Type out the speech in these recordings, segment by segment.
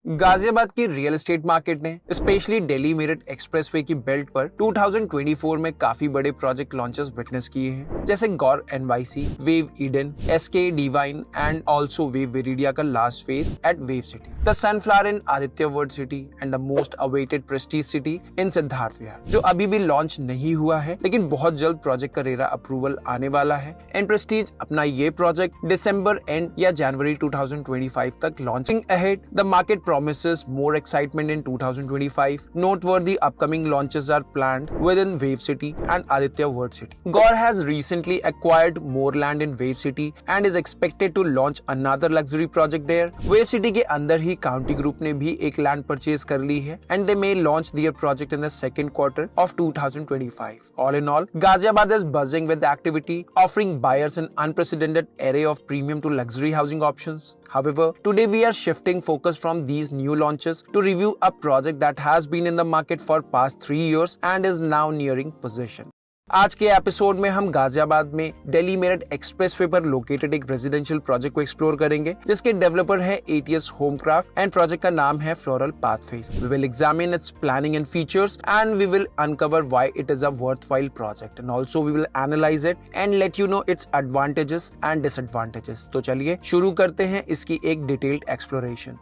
गाजियाबाद की real estate market ने specially Delhi Meerut expressway की बेल्ट पर 2024 में काफी बड़े प्रोजेक्ट लॉन्चेस विटनेस किए हैं, जैसे Gaur NYC, wave Eden, SK divine and also wave Viridia का last phase at wave city, the sunflower in Aditya world city and the most awaited prestige city in Siddharth Vihar, जो अभी भी लॉन्च नहीं हुआ है लेकिन बहुत जल्द प्रोजेक्ट का रेरा अप्रूवल आने वाला है। एंड प्रेस्टीज अपना ये प्रोजेक्ट दिसंबर एंड या जनवरी 2025 तक launching ahead. The market promises more excitement in 2025. Noteworthy upcoming launches are planned within Wave City and Aditya World City. Gaur has recently acquired more land in Wave City and is expected to launch another luxury project there. Wave City के अंदर ही county group ने भी एक land purchase कर ली है and they may launch their project in the second quarter of 2025. All in all, Ghaziabad is buzzing with activity, offering buyers an unprecedented array of premium to luxury housing options. However, today we are shifting focus from these new launches to review a project that has been in the market for past 3 years and is now nearing possession. आज के episode में हम गाजियाबाद में Delhi Meerut expressway पर located एक residential project को explore करेंगे, जिसके डेवलपर है ATS होमक्राफ्ट एंड प्रोजेक्ट का नाम है Floral Pathways. We will examine its planning and features and we will uncover why it is a worthwhile project and also we will analyse it and let you know its advantages and disadvantages. तो चलिए शुरू करते हैं इसकी एक detailed exploration.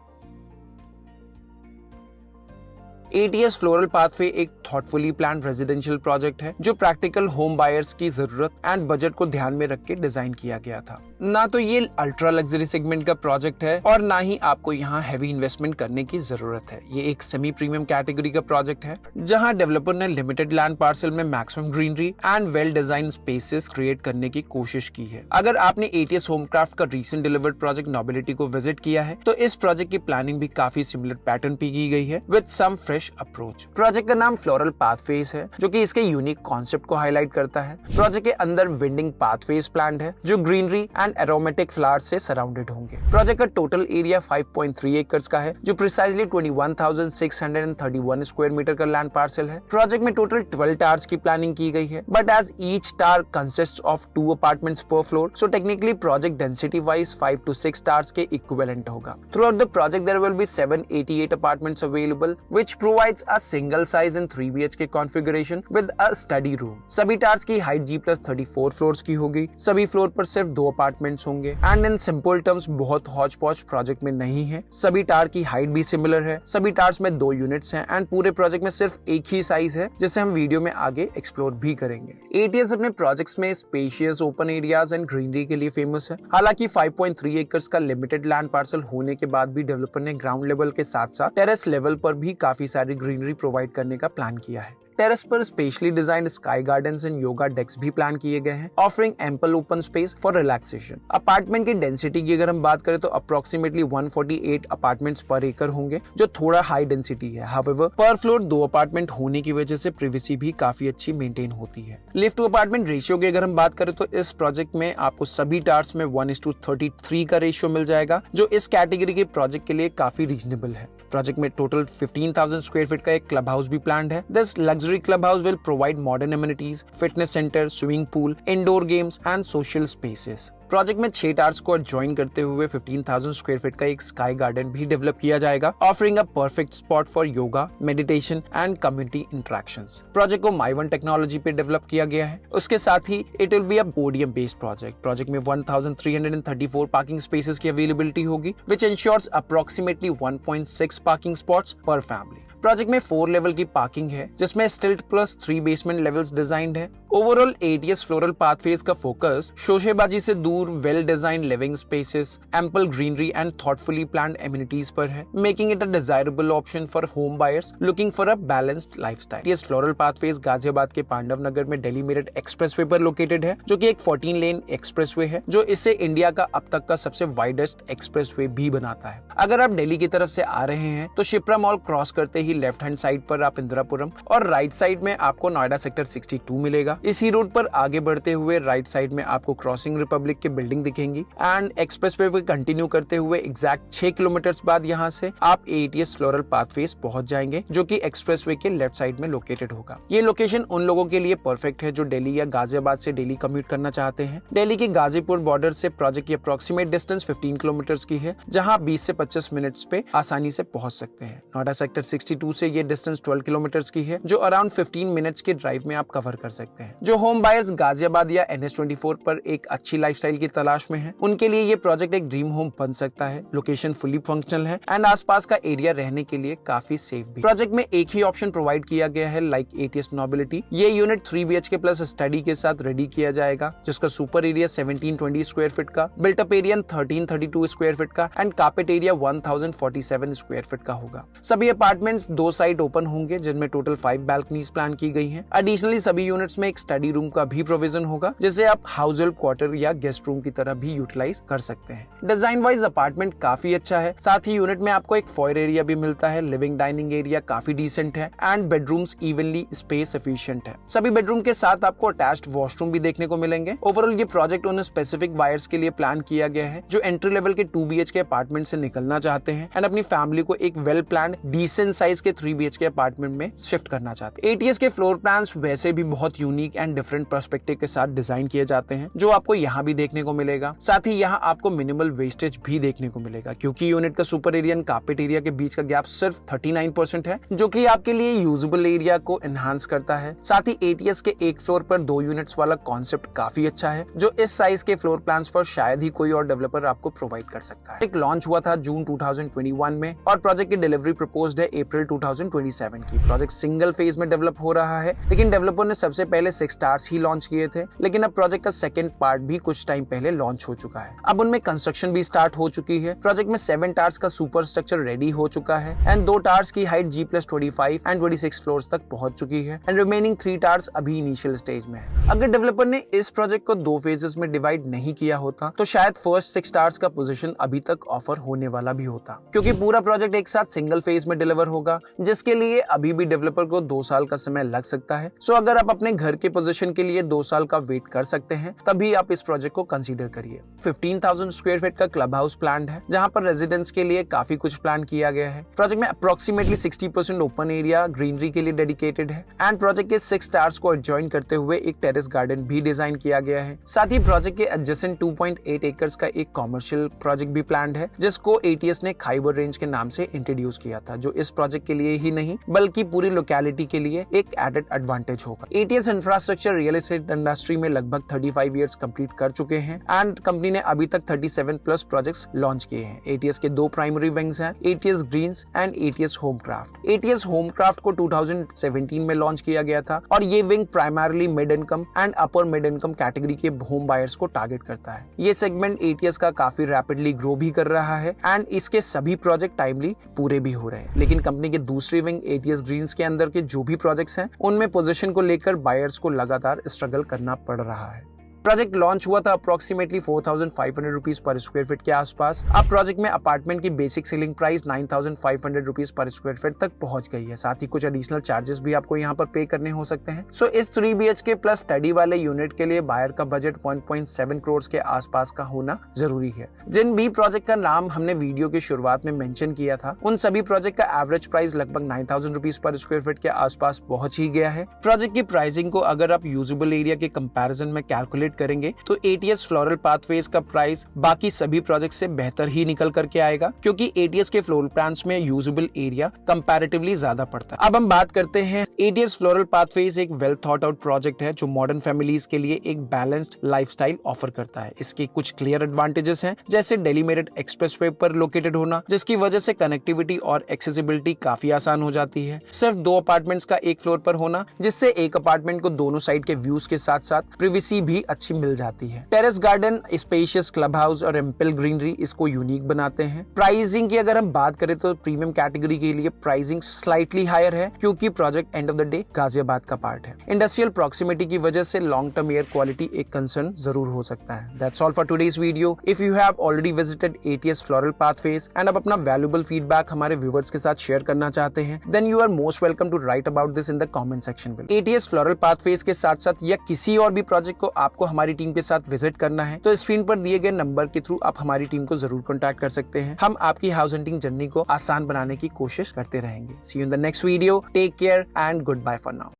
ATS Floral Pathway एक thoughtfully planned residential project है जो प्रैक्टिकल होम बायर्स की जरूरत एंड बजट को ध्यान में रख के डिजाइन किया गया था। ना तो ये अल्ट्रा लग्जरी सेगमेंट का प्रोजेक्ट है और ना ही आपको यहाँ हैवी इन्वेस्टमेंट करने की जरूरत है। ये एक सेमी प्रीमियम कैटेगरी का प्रोजेक्ट है जहाँ डेवलपर ने लिमिटेड लैंड पार्सल में maximum greenery and well design spaces create करने की कोशिश की है। अगर आपने ATS होमक्राफ्ट का रिसेंट डिलीवर्ड प्रोजेक्ट नोबिलिटी को विजिट किया है तो इस प्रोजेक्ट की प्लानिंग भी काफी सिमिलर पैटर्न पे की गई है with some fresh approach. Project का नाम फ्लोरल पाथवेज है जो कि इसके यूनिक कॉन्सेप्ट को हाईलाइट करता है। प्रोजेक्ट के अंदर विंडिंग पाथवेज प्लान्ड है जो ग्रीनरी एंड एरोमेटिक फ्लावर्स से सराउंडेड होंगे। प्रोजेक्ट का टोटल एरिया 5.3 एकर्स का है जो प्रिसाइजली 21,631 स्क्वायर मीटर का लैंड पार्सल है। प्रोजेक्ट में टोटल 12 टावर्स की प्लानिंग की गई है, but as each tower consists of 2 apartments per floor, so technically project density wise 5 to 6 towers के इक्विवेलेंट होगा। Throughout the project there will be 788 apartments available which provides a single size in 3 BHK configuration with a study room. सभी towers की height G+34 floors की होगी। सभी floor पर सिर्फ 2 apartments होंगे एंड इन सिंपल टर्म्स बहुत Hooch पॉच प्रोजेक्ट में नहीं है। सभी टावर की हाइट भी सिमिलर है। सभी टावर्स में 2 यूनिट्स हैं एंड पूरे प्रोजेक्ट में सिर्फ एक ही साइज है जिसे हम वीडियो में आगे एक्सप्लोर भी करेंगे। ATS अपने प्रोजेक्ट्स में spacious open areas and greenery के लिए फेमस है। हालांकि 5.3 एकर्स का लिमिटेड लैंड पार्सल होने के बाद भी डेवलपर ने ग्राउंड लेवल के साथ साथ टेरेस लेवल पर भी काफी सारी ग्रीनरी प्रोवाइड करने का प्लान किया है। टेरेस पर specially designed sky gardens and yoga decks भी प्लान किए गए हैं, offering ample open space for relaxation. Apartment की डेंसिटी की अगर हम बात करें तो अप्रोक्सीमेटली 148 अपार्टमेंट्स पर एकड़ होंगे जो थोड़ा हाई डेंसिटी है। हाउएवर पर फ्लोर 2 अपार्टमेंट होने की वजह से प्रिवेसी भी काफी अच्छी मेंटेन होती है। लिफ्ट टू अपार्टमेंट रेशियो की अगर हम बात करें तो इस प्रोजेक्ट में आपको सभी टावर्स में 1:33 का रेशियो मिल जाएगा जो इस कैटेगरी के प्रोजेक्ट के लिए काफी रीजनेबल है। प्रोजेक्ट में टोटल 15,000 स्क्वायर फीट का एक क्लब हाउस भी प्लान्ड है। This luxury club house will provide modern amenities, fitness centre, swimming pool, indoor games and social spaces. Project में 6 टावर्स को ज्वाइन करते हुए 15,000 स्क्वायर फीट का एक स्काई गार्डन भी डेवलप किया जाएगा, offering a perfect spot for yoga, meditation and community interactions. Project को माइवन टेक्नोलॉजी पे डेवलप किया गया है। उसके साथ ही it will be a podium based project. Project में 1334 पार्किंग स्पेसेस की अवेलेबिलिटी होगी which ensures approximately 1.6 parking spots per family. Project में 4 लेवल की पार्किंग है जिसमें stilt plus 3 basement levels designed है। ओवरऑल ATS फ्लोरल पाथवेज का फोकस शोशेबाजी से दूर well design living spaces, ample greenery and thoughtfully planned amenities पर है, making it a desirable option for home buyers looking for a balanced lifestyle. ATS floral pathways Ghaziabad के पांडव नगर में Delhi Meerut expressway पर located है जो कि एक 14 लेन एक्सप्रेसवे है जो इसे इंडिया का अब तक का सबसे वाइडेस्ट एक्सप्रेसवे भी बनाता है। अगर आप दिल्ली की तरफ से आ रहे हैं तो शिप्रा मॉल क्रॉस करते ही लेफ्ट हैंड साइड पर आप इंदिरापुरम और राइट साइड में आपको नोएडा सेक्टर 62 मिलेगा। मिलेगा। इसी रूट पर आगे बढ़ते हुए राइट साइड में आपको क्रॉसिंग रिपब्लिक की बिल्डिंग दिखेंगी एंड एक्सप्रेसवे पे कंटिन्यू करते हुए एग्जैक्ट 6 किलोमीटर बाद यहाँ से आप ATS फ्लोरल पाथवेज पहुंच जाएंगे, जो कि एक्सप्रेसवे के लेफ्ट साइड में लोकेटेड होगा। ये लोकेशन उन लोगों के लिए परफेक्ट है जो दिल्ली या गाजियाबाद से डेली कम्यूट करना चाहते हैं। दिल्ली के गाजीपुर बॉर्डर से प्रोजेक्ट की अप्रोक्सीमेट डिस्टेंस 15 किलोमीटर की है, जहां 20 से 25 मिनट्स पे आसानी से पहुंच सकते हैं। नोएडा सेक्टर 62 से ये डिस्टेंस 12 किलोमीटर की है, जो अराउंड 15 मिनट्स के ड्राइव में आप कवर कर सकते हैं। जो होम बायर्स गाजियाबाद या NH24 पर एक अच्छी लाइफस्टाइल की तलाश में है, उनके लिए ये प्रोजेक्ट एक ड्रीम होम बन सकता है। लोकेशन फुली फंक्शनल है एंड आसपास का एरिया रहने के लिए काफी सेफ भी। प्रोजेक्ट में एक ही ऑप्शन प्रोवाइड किया गया है लाइक ATS नोबिलिटी। ये यूनिट 3 BHK प्लस स्टडी के साथ रेडी किया जाएगा, जिसका सुपर एरिया 1720 स्क्वायर फीट का, built up area 1332 square feet का and carpet area 1047 square feet का होगा। सभी अपार्टमेंट्स 2 साइड ओपन होंगे, जिनमें टोटल 5 बैल्कनीज प्लान की गई हैं। एडिशनली सभी यूनिट्स में एक स्टडी रूम का भी प्रोविजन होगा, जिसे आप हाउस हेल्प क्वार्टर या गेस्ट रूम की तरह भी यूटिलाइज कर सकते हैं। डिजाइन वाइज अपार्टमेंट काफी अच्छा है। साथ ही यूनिट में आपको एक फॉयर एरिया भी मिलता है। लिविंग डाइनिंग एरिया काफी डिसेंट है and bedrooms evenly space efficient है। सभी बेडरूम के साथ आपको अटैच्ड वॉशरूम भी देखने को मिलेंगे। ओवरऑल ये प्रोजेक्ट उन स्पेसिफिक बायर्स के लिए प्लान किया गया है जो एंट्री लेवल के 2 BHK अपार्टमेंट से निकलना चाहते हैं एंड अपनी फैमिली को एक वेल प्लान डिसेंट साइज के 3 BHK अपार्टमेंट में शिफ्ट करना चाहते हैं। ATS के फ्लोर प्लान्स वैसे भी बहुत यूनिक एंड डिफरेंट पर्सपेक्टिव के साथ डिजाइन किए जाते हैं, जो आपको यहाँ भी देखने को मिलेगा। साथ ही यहाँ आपको मिनिमल वेस्टेज भी देखने को मिलेगा, क्योंकि यूनिट का super area and carpet area के बीच का गैप सिर्फ 39% है, जो कि आपके लिए यूजेबल एरिया को एनहांस करता है। साथ ही ATS के एक फ्लोर पर 2 यूनिट्स वाला कॉन्सेप्ट काफी अच्छा है, जो इस साइज के फ्लोर प्लान्स पर शायद ही कोई और डेवलपर आपको प्रोवाइड कर सकता है। एक लॉन्च हुआ था जून 2021 में और प्रोजेक्ट की डिलीवरी प्रपोज्ड है अप्रैल 2027 की। प्रोजेक्ट सिंगल फेज में डेवलप हो रहा है, लेकिन डेवलपर ने सबसे पहले 6 स्टार्स ही लॉन्च किए थे, लेकिन अब प्रोजेक्ट का सेकंड पार्ट भी कुछ टाइम पहले लॉन्च हो चुका है। अब उनमें कंस्ट्रक्शन भी स्टार्ट हो चुकी है। प्रोजेक्ट में 7 टावर्स का सुपर स्ट्रक्चर रेडी हो चुका है एंड 2 टावर्स की हाइट G+25 एंड 26 फ्लोर्स तक पहुंच चुकी है एंड रिमेनिंग 3 टावर्स अभी इनिशियल स्टेज में है। अगर डेवलपर ने इस प्रोजेक्ट को 2 फेजेस में डिवाइड नहीं किया होता तो शायद फर्स्ट 6 टावर्स का पोजीशन अभी तक ऑफर होने वाला भी होता, क्योंकि पूरा प्रोजेक्ट एक साथ सिंगल फेज में डिलीवर होगा, जिसके लिए अभी भी डेवलपर को 2 साल का समय लग सकता है। सो अगर आप अपने घर के पोजीशन के लिए 2 साल का वेट कर सकते हैं, तभी आप इस प्रोजेक्ट को कंसीडर करिए। 15,000 स्क्वायर फीट का क्लब हाउस प्लान है, जहां पर रेजिडेंट्स के लिए काफी कुछ प्लान किया गया है। प्रोजेक्ट में अप्रोक्सीमेटली 60% ओपन एरिया ग्रीनरी के लिए डेडिकेटेड है एंड प्रोजेक्ट के 6 टावर्स को एडजॉइन करते हुए एक टेरेस गार्डन भी डिजाइन किया गया है। साथ ही प्रोजेक्ट के एडजेसेंट 2.8 एकर्स का एक कॉमर्शियल प्रोजेक्ट भी प्लान्ड है, जिसको ATS ने खाइबर रेंज के नाम से इंट्रोड्यूस किया था, जो इस प्रोजेक्ट के लिए ही नहीं बल्कि पूरी लोकेलिटी के लिए एक एडेड एडवांटेज होगा। ATS infrastructure real estate industry में लगभग 35 इयर्स कंप्लीट कर चुके हैं एंड कंपनी ने अभी तक 37 प्लस प्रोजेक्ट्स लॉन्च किए हैं। ATS के 2 प्राइमरी विंग्स हैं, ATS Greens and ATS Homekraft. ATS Homekraft को 2017 में लॉन्च किया गया था और ये wing primarily mid income and upper mid income category के होम बायर्स को टारगेट करता है। ये सेगमेंट ATS का काफी रैपिडली ग्रो भी कर रहा है एंड इसके सभी प्रोजेक्ट टाइमली पूरे भी हो रहे हैं। लेकिन कंपनी के दूसरी विंग ATS ग्रीन्स के अंदर के जो भी प्रोजेक्ट्स हैं, उनमें पोजीशन को लेकर बायर्स को लगातार स्ट्रगल करना पड़ रहा है। प्रोजेक्ट लॉन्च हुआ था approximately 4,500 rupees per square feet के आसपास। अब प्रोजेक्ट में अपार्टमेंट की basic selling price 9,500 rupees per square feet तक पहुंच गई है। साथ ही कुछ एडिशनल चार्जेस भी आपको यहाँ पर पे करने हो सकते हैं। सो इस 3 BHK प्लस स्टडी वाले यूनिट के लिए बायर का बजट 1.7 करोड़ के आसपास का होना जरूरी है। जिन भी प्रोजेक्ट का नाम हमने वीडियो की शुरुआत में मेंशन किया था, उन सभी प्रोजेक्ट का एवरेज प्राइस लगभग 9,000 रुपीज पर स्क्वायर फीट के आसपास पहुंच ही गया है। प्रोजेक्ट की प्राइसिंग को अगर आप यूजेबल एरिया के कंपैरिजन में कैलकुलेट करेंगे तो ATS फ्लोरल पाथवेज का प्राइस बाकी सभी प्रोजेक्ट से बेहतर ही निकल करके आएगा, क्योंकि ATS के फ्लोर प्लान्स में यूजेबल एरिया कंपैरेटिवली ज्यादा पड़ता है। अब हम बात करते हैं, ATS फ्लोरल पाथवेज एक वेल थॉट आउट प्रोजेक्ट है जो मॉडर्न फैमिलीज के लिए एक बैलेंस्ड लाइफस्टाइल ऑफर करता है। इसके कुछ क्लियर एडवांटेजेस हैं, जैसे दिल्ली मेरठ एक्सप्रेसवे पर लोकेटेड होना, जिसकी वजह से कनेक्टिविटी और एक्सेसिबिलिटी काफी आसान हो जाती है। सिर्फ 2 अपार्टमेंट्स का एक फ्लोर पर होना, जिससे एक अपार्टमेंट को दोनों साइड के व्यूज के साथ साथ प्रिवेसी भी अच्छी अच्छी मिल जाती है। Terrace garden, spacious club house और एम्पल ग्रीनरी इसको यूनिक बनाते हैं। प्राइसिंग की अगर हम बात करें तो प्रीमियम कैटेगरी के लिए प्राइसिंग स्लाइटली हायर है, क्योंकि project end of the day Ghaziabad का पार्ट है। इंडस्ट्रियल प्रॉक्सिमिटी की वजह से लॉन्ग टर्म एयर क्वालिटी एक कंसर्न जरूर हो सकता है। That's all for today's video. If you have already visited ATS floral pathways and आप अपना वैल्यूएबल फीडबैक हमारे व्यूअर्स के साथ शेयर करना चाहते हैं, then you are most welcome to write about this in the comment section below. ATS floral Pathways के साथ साथ या किसी और भी प्रोजेक्ट को आपको हमारी टीम के साथ विजिट करना है तो स्क्रीन पर दिए गए नंबर के थ्रू आप हमारी टीम को जरूर कॉन्टैक्ट कर सकते हैं। हम आपकी हाउस हंटिंग जर्नी को आसान बनाने की कोशिश करते रहेंगे। See you in the next video. Take care and good bye for now.